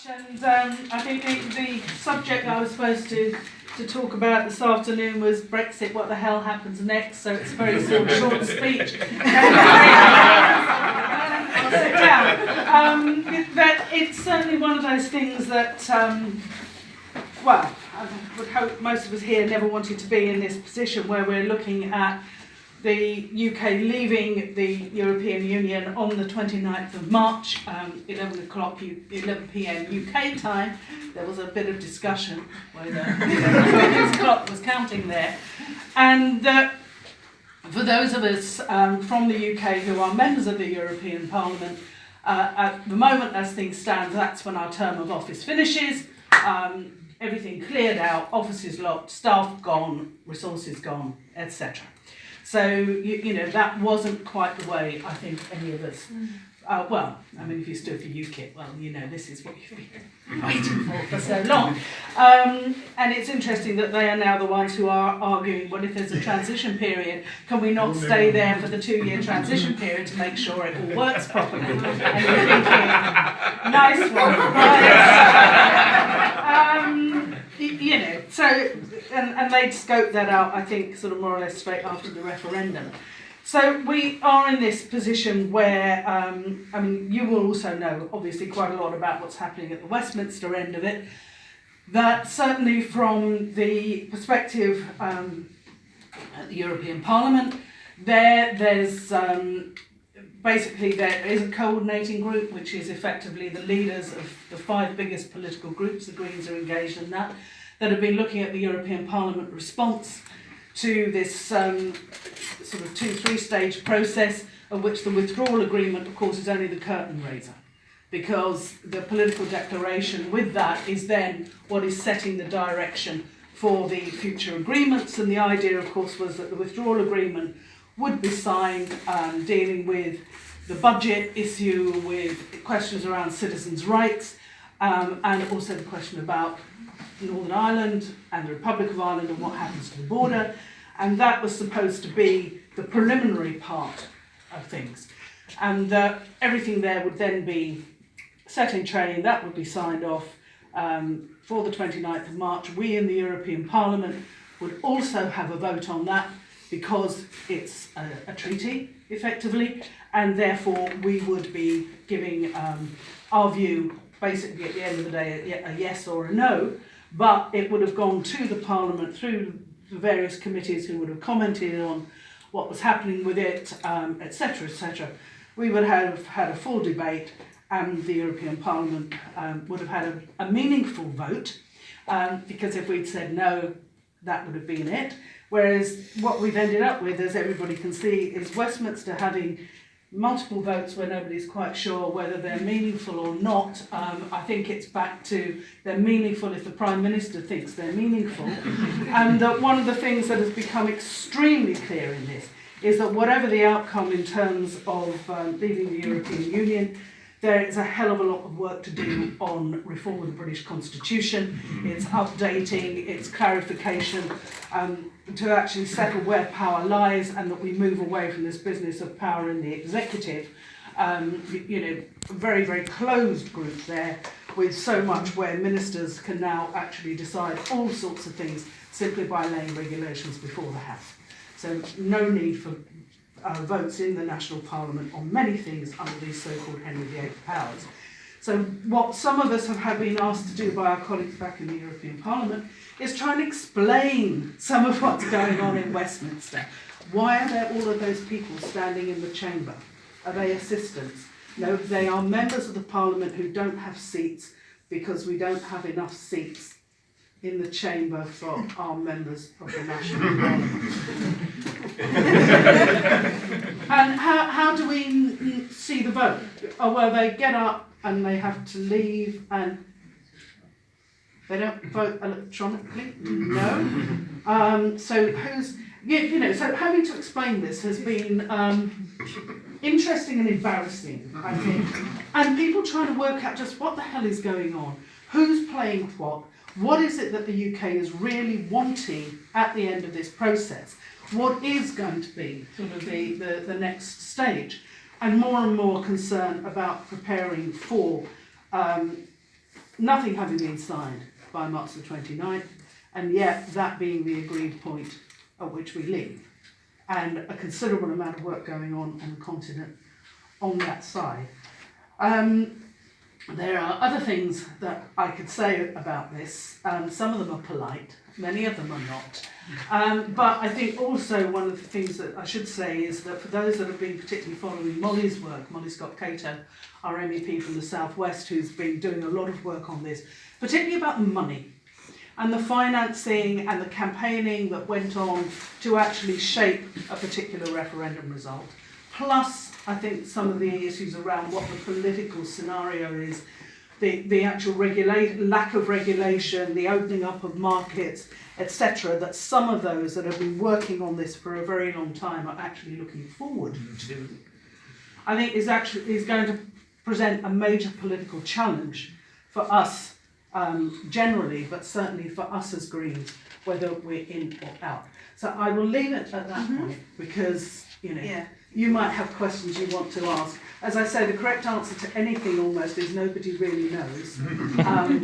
much, and I think the subject I was supposed to talk about this afternoon was Brexit, what the hell happens next, so it's a very short speech. I'll sit down. But it's certainly one of those things that, well, I would hope most of us here never wanted to be in this position where we're looking at the UK leaving the European Union on the 29th of March, 11 p.m. UK time. There was a bit of discussion whether his clock was counting there. And for those of us from the UK who are members of the European Parliament, at the moment as things stand, that's when our term of office finishes. Everything cleared out, offices locked, staff gone, resources gone, etc. So, you know, that wasn't quite the way I think any of us, well, I mean, if you stood for UKIP, well, you know, this is what you've been waiting for so long. And it's interesting that they are now the ones who are arguing, well, if there's a transition period, can we not stay there for the 2-year transition period to make sure it all works properly? And you're thinking, nice one, right? You know, so, and they'd scoped that out, I think, sort of more or less straight after the referendum. So we are in this position where, I mean, you will also know, obviously, quite a lot about what's happening at the Westminster end of it. That certainly from the perspective at the European Parliament, there's basically there is a coordinating group, which is effectively the leaders of the 5 biggest political groups, the Greens are engaged in that have been looking at the European Parliament response to this sort of 2-3 stage process, of which the withdrawal agreement, of course, is only the curtain raiser, because the political declaration with that is then what is setting the direction for the future agreements. And the idea, of course, was that the withdrawal agreement would be signed dealing with the budget issue, with questions around citizens' rights, and also the question about Northern Ireland and the Republic of Ireland and what happens to the border. And that was supposed to be the preliminary part of things. And everything there would then be set in train, that would be signed off for the 29th of March. We in the European Parliament would also have a vote on that because it's a treaty, effectively, and therefore we would be giving our view, basically at the end of the day, a yes or a no, but it would have gone to the Parliament through the various committees who would have commented on what was happening with it, etc., etc. We would have had a full debate, and the European Parliament would have had a meaningful vote, because if we'd said no, that would have been it. Whereas what we've ended up with, as everybody can see, is Westminster having multiple votes where nobody's quite sure whether they're meaningful or not. I think it's back to they're meaningful if the Prime Minister thinks they're meaningful. And one of the things that has become extremely clear in this is that whatever the outcome in terms of leaving the European Union, there is a hell of a lot of work to do on reform of the British Constitution. It's updating, it's clarification, to actually settle where power lies, and that we move away from this business of power in the executive. You know, a very, very closed group there, with so much where ministers can now actually decide all sorts of things simply by laying regulations before the House. So no need for votes in the National Parliament on many things under these so-called Henry VIII powers. So what some of us have been asked to do by our colleagues back in the European Parliament is try and explain some of what's going on in Westminster. Why are there all of those people standing in the chamber? Are they assistants? No, they are members of the Parliament who don't have seats because we don't have enough seats in the chamber for our members of the National Parliament. And how do we see the vote? Oh, well, they get up and they have to leave, and they don't vote electronically? No. So who's, you know, so having to explain this has been interesting and embarrassing, I think. And people trying to work out just what the hell is going on, who's playing what is it that the UK is really wanting at the end of this process? What is going to be sort of the next stage? And more concern about preparing for nothing having been signed by March the 29th, and yet that being the agreed point at which we leave, and a considerable amount of work going on the continent on that side. There are other things that I could say about this. Some of them are polite, many of them are not. But I think also one of the things that I should say is that for those that have been particularly following Molly's work, Molly Scott-Cato, our MEP from the South West, who's been doing a lot of work on this, particularly about the money and the financing and the campaigning that went on to actually shape a particular referendum result. Plus, I think some of the issues around what the political scenario is, the actual lack of regulation, the opening up of markets, etc., that some of those that have been working on this for a very long time are actually looking forward to, I think is going to present a major political challenge for us generally, but certainly for us as Greens, whether we're in or out. So I will leave it at that point, because you might have questions you want to ask. As I say, the correct answer to anything almost is nobody really knows.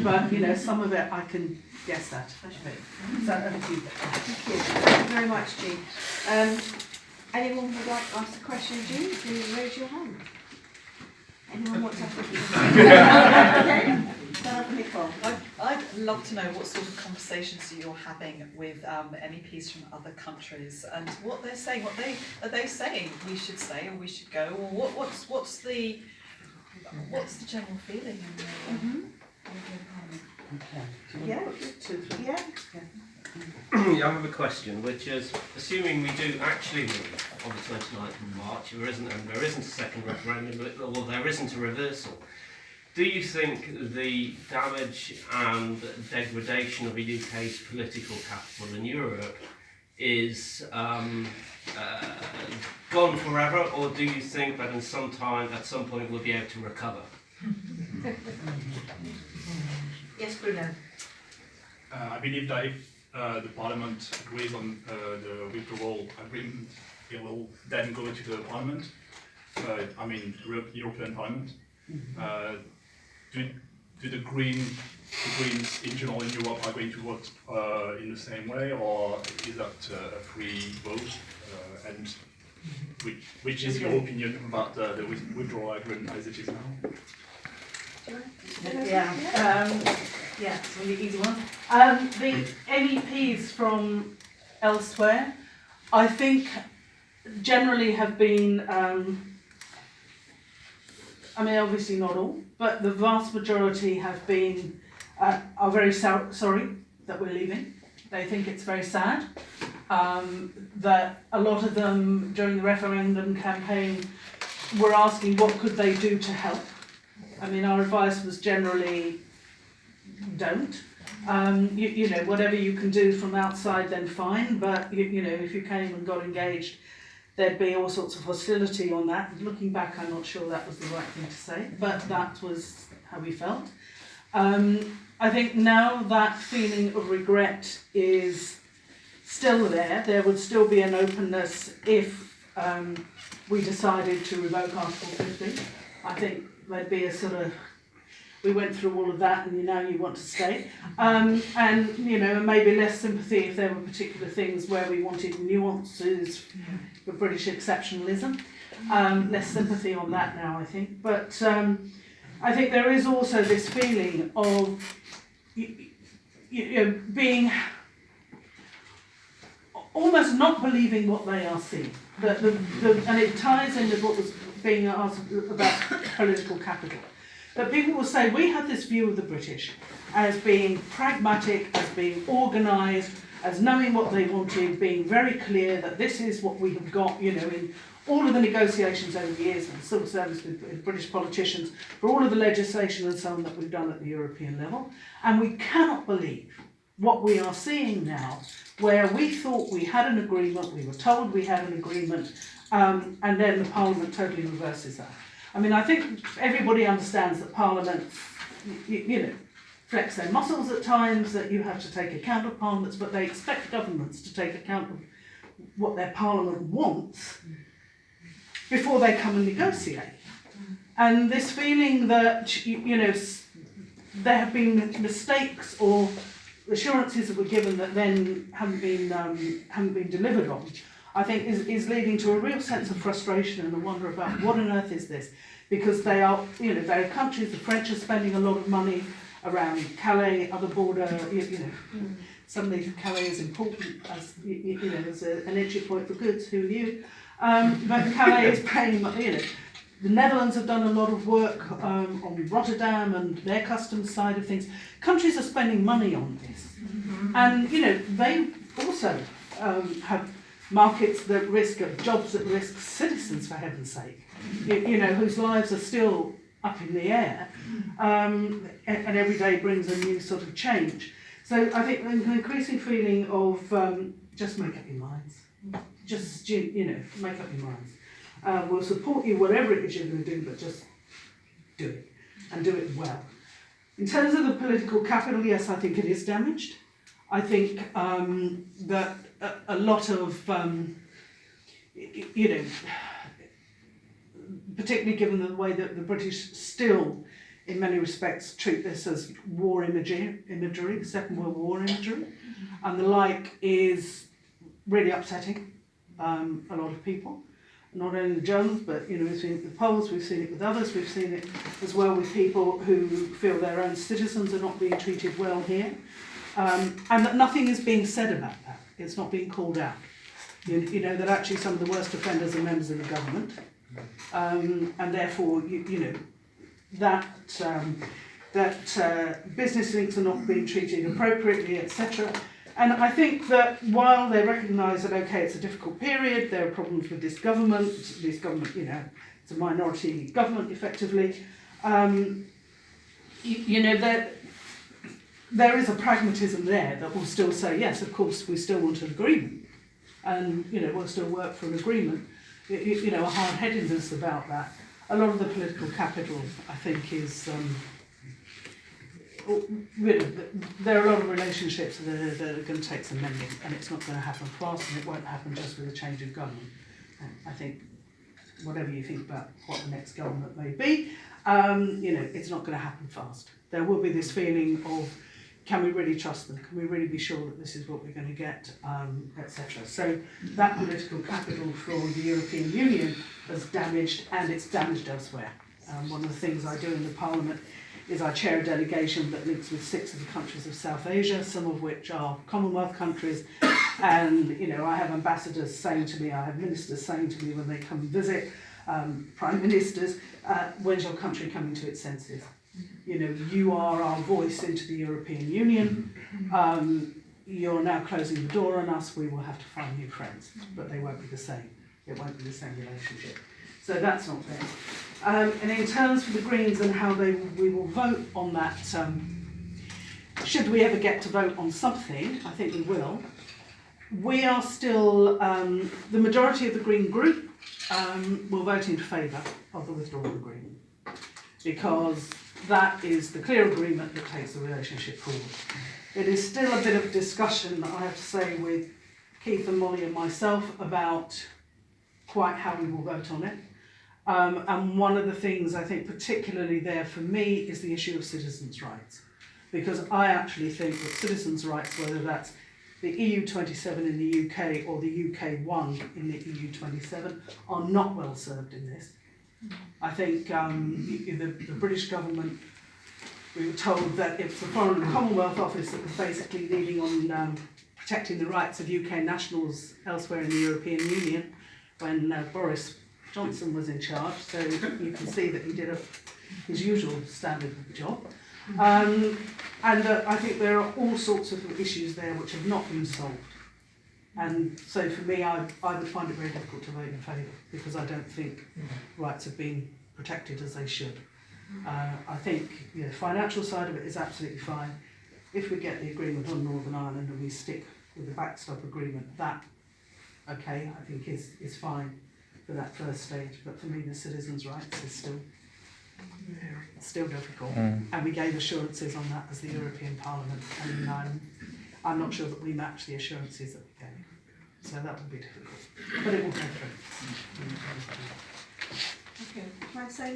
But some of it I can guess at. So over to you. Thank you very much, Jean. Anyone would like to ask a question, Jean? Please raise your hand. Anyone want to ask a question? Okay. I'd love to know what sort of conversations you're having with MEPs from other countries and what they're saying. What are they saying we should say or we should go, or what's the general feeling in the European Parliament? Yeah. I have a question, which is, assuming we do actually move on the 29th of March, there isn't a second referendum, or there isn't a reversal, do you think the damage and degradation of the UK's political capital in Europe is gone forever, or do you think that at some point we'll be able to recover? Yes, Bruno. I believe that if the Parliament agrees on the withdrawal agreement, it will then go to the Parliament, European Parliament. Do the Greens in general in Europe are going to vote in the same way, or is that a free vote? And which is your opinion about the withdrawal agreement as it is now? It's a really easy one. The MEPs from elsewhere, I think, generally have been, obviously not all, but the vast majority have been, are very sorry that we're leaving. They think it's very sad. That a lot of them during the referendum campaign were asking what could they do to help. Our advice was generally don't. Whatever you can do from outside, then fine. But if you came and got engaged, there'd be all sorts of hostility on that. Looking back, I'm not sure that was the right thing to say, but that was how we felt. I think now that feeling of regret is still there. There would still be an openness if we decided to revoke Article 50. I think there'd be a sort of, we went through all of that and now you want to stay. And maybe less sympathy if there were particular things where we wanted nuances for British exceptionalism. Less sympathy on that now, I think. But I think there is also this feeling of being almost not believing what they are seeing. And it ties in with what was being asked about political capital. But people will say, we have this view of the British as being pragmatic, as being organised, as knowing what they wanted, being very clear that this is what we have got, in all of the negotiations over the years with the civil service, with British politicians, for all of the legislation and so on that we've done at the European level. And we cannot believe what we are seeing now, where we thought we had an agreement, we were told we had an agreement, and then the Parliament totally reverses that. I think everybody understands that Parliaments, flex their muscles at times, that you have to take account of Parliaments, but they expect governments to take account of what their Parliament wants before they come and negotiate. And this feeling that, there have been mistakes or assurances that were given that then haven't been delivered on, I think is leading to a real sense of frustration and a wonder about what on earth is this, because they are, there are countries, the French are spending a lot of money around Calais, other border, suddenly Calais is important as, as an entry point for goods, who knew? But Calais is paying, the Netherlands have done a lot of work on Rotterdam and their customs side of things. Countries are spending money on this. And, they also have markets that risk, jobs at risk, citizens, for heaven's sake, whose lives are still up in the air, and every day brings a new sort of change. So I think an increasing feeling of just make up your minds. Just, make up your minds. We'll support you whatever it is you're going to do, but just do it, and do it well. In terms of the political capital, yes, I think it is damaged. I think that a lot of, particularly given the way that the British still, in many respects, treat this as war imagery, Second World War imagery, and the like, is really upsetting a lot of people. Not only the Germans, but we've seen it with the Poles, we've seen it with others, we've seen it as well with people who feel their own citizens are not being treated well here, and that nothing is being said about that. It's not being called out. That actually some of the worst offenders are members of the government, and therefore that business links are not being treated appropriately, etc. And I think that while they recognise that, okay, it's a difficult period, there are problems with this government, it's a minority government effectively, there is a pragmatism there that will still say, yes, of course, we still want an agreement, and, we'll still work for an agreement, a hard-headedness about that. A lot of the political capital, I think, is, there are a lot of relationships that are going to take some mending, and it's not going to happen fast, and it won't happen just with a change of government. I think, whatever you think about what the next government may be, it's not going to happen fast. There will be this feeling of, can we really trust them? Can we really be sure that this is what we're going to get, etc. So that political capital for the European Union is damaged, and it's damaged elsewhere. One of the things I do in the Parliament is I chair a delegation that links with 6 of the countries of South Asia, some of which are Commonwealth countries, and I have ambassadors saying to me, I have ministers saying to me when they come and visit, prime ministers, when's your country coming to its senses? You are our voice into the European Union, you're now closing the door on us, we will have to find new friends, but they won't be the same. It won't be the same relationship. So that's not there. And in terms of the Greens and how we will vote on that, should we ever get to vote on something, I think we will. We are still, the majority of the Green group will vote in favour of the withdrawal agreement, because that is the clear agreement that takes the relationship forward. It is still a bit of discussion, I have to say, with Keith and Molly and myself about quite how we will vote on it. And one of the things I think particularly there for me is the issue of citizens' rights. Because I actually think that citizens' rights, whether that's the EU 27 in the UK or the UK 1 in the EU 27, are not well served in this. I think the British government, we were told that it's the Foreign and Commonwealth Office that was basically leading on protecting the rights of UK nationals elsewhere in the European Union when Boris Johnson was in charge, so you can see that he did his usual standard job. And I think there are all sorts of issues there which have not been solved. And so for me, I would find it very difficult to vote in favour, because I don't think rights have been protected as they should. I think the financial side of it is absolutely fine. If we get the agreement on Northern Ireland and we stick with the backstop agreement, that, okay, I think is fine for that first stage. But for me, the citizens' rights is still difficult. And we gave assurances on that as the European Parliament, and I'm not sure that we match the assurances that we gave. So that would be difficult. But it will go through. Okay. Can I say